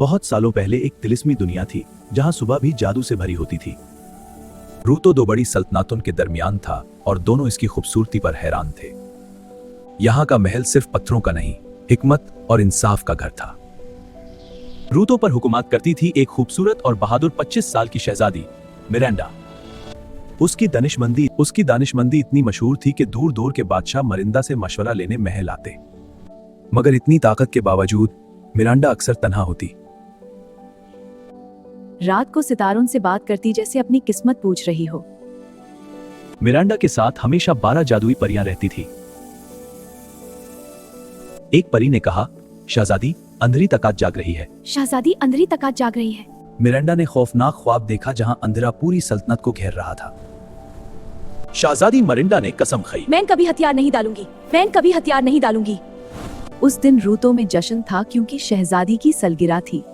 बहुत सालों पहले एक तिलिस्मी दुनिया थी जहां सुबह भी जादू से भरी होती थी। रूतो दो बड़ी सल्तनतों के दरमियान था और दोनों इसकी खूबसूरती पर हैरान थे। यहाँ का महल सिर्फ पत्थरों का नहीं, हिकमत और इंसाफ का घर था। रूतो पर हुकूमत करती थी एक खूबसूरत और बहादुर 25 साल की शहजादी मिरांडा। उसकी दानिशमंदी इतनी मशहूर थी कि दूर दूर के बादशाह मरिंदा से मशवरा लेने महल आते। मगर इतनी ताकत के बावजूद मिरांडा अक्सर तन्हा होती। रात को सितारों से बात करती जैसे अपनी किस्मत पूछ रही हो। मिरांडा के साथ हमेशा 12 जादुई परियां रहती थी। एक परी ने कहा, शहजादी अंधेरी तकात जाग रही है। शहजादी अंधेरी तकात जाग रही है। मिरांडा ने खौफनाक ख्वाब देखा जहां अंधेरा पूरी सल्तनत को घेर रहा था। शहजादी मिरांडा ने कसम खाई, मैं कभी हथियार नहीं डालूंगी, मैं कभी हथियार नहीं डालूंगी। उस दिन रूतो में जश्न था क्योंकि शहजादी की सालगिरह थी।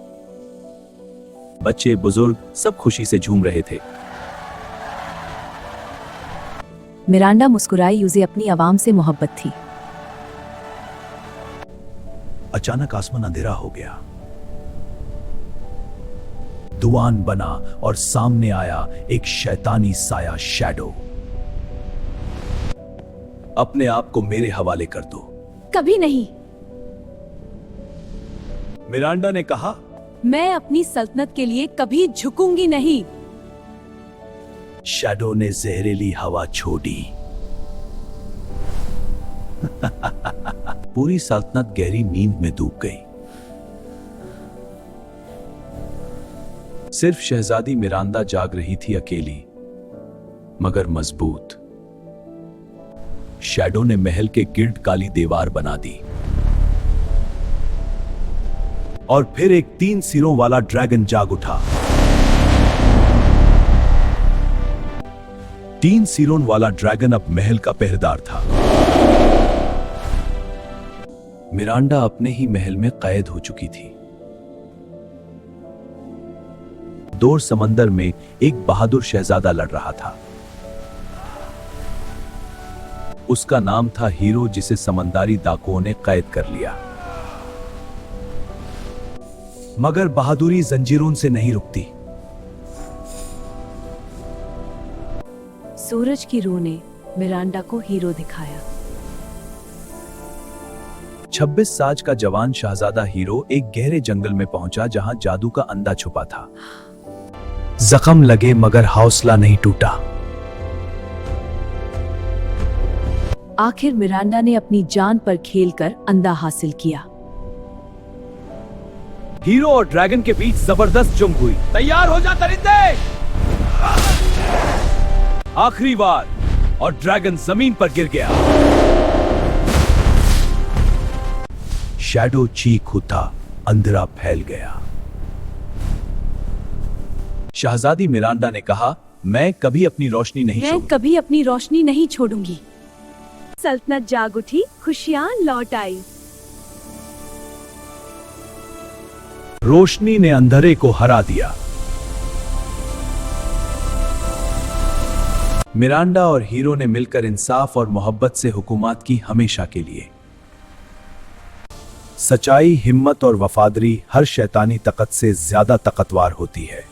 बच्चे बुजुर्ग सब खुशी से झूम रहे थे। मिरांडा मुस्कुराई, उसे अपनी आवाम से मोहब्बत थी। अचानक आसमान अंधेरा हो गया, धुआं बना और सामने आया एक शैतानी साया शैडो। अपने आप को मेरे हवाले कर दो। कभी नहीं, मिरांडा ने कहा। मैं अपनी सल्तनत के लिए कभी झुकूंगी नहीं। शैडो ने जहरीली हवा छोड़ी। पूरी सल्तनत गहरी नींद में डूब गई। सिर्फ शहजादी मिरांडा जाग रही थी, अकेली मगर मजबूत। शैडो ने महल के गिर्द काली दीवार बना दी और फिर एक 3 सिरों वाला ड्रैगन जाग उठा। 3 सिरों वाला ड्रैगन अब महल का पहरेदार था। मिरांडा अपने ही महल में कैद हो चुकी थी। दूर समंदर में एक बहादुर शहजादा लड़ रहा था। उसका नाम था हीरो, जिसे समंदरी डाकुओं ने कैद कर लिया। मगर बहादुरी जंजीरों से नहीं रुकती। सूरज की रूह ने मिरांडा को हीरो दिखाया। 26 साल का जवान शहजादा हीरो एक गहरे जंगल में पहुंचा जहां जादू का अंधा छुपा था। जख्म लगे मगर हौसला नहीं टूटा। आखिर मिरांडा ने अपनी जान पर खेलकर अंधा हासिल किया। हीरो और ड्रैगन के बीच जबरदस्त जंग हुई। तैयार हो जा दरिंदे! आखिरी बार और ड्रैगन जमीन पर गिर गया। शैडो चीख उठा, अंधेरा फैल गया। शहजादी मिरांडा ने कहा, मैं कभी अपनी रोशनी नहीं छोड़ूंगी। सल्तनत जाग उठी, खुशियां लौट आई। रोशनी ने अंधेरे को हरा दिया। मिरांडा और हीरो ने मिलकर इंसाफ और मोहब्बत से हुकूमत की, हमेशा के लिए। सच्चाई, हिम्मत और वफादारी हर शैतानी ताकत से ज्यादा ताकतवर होती है।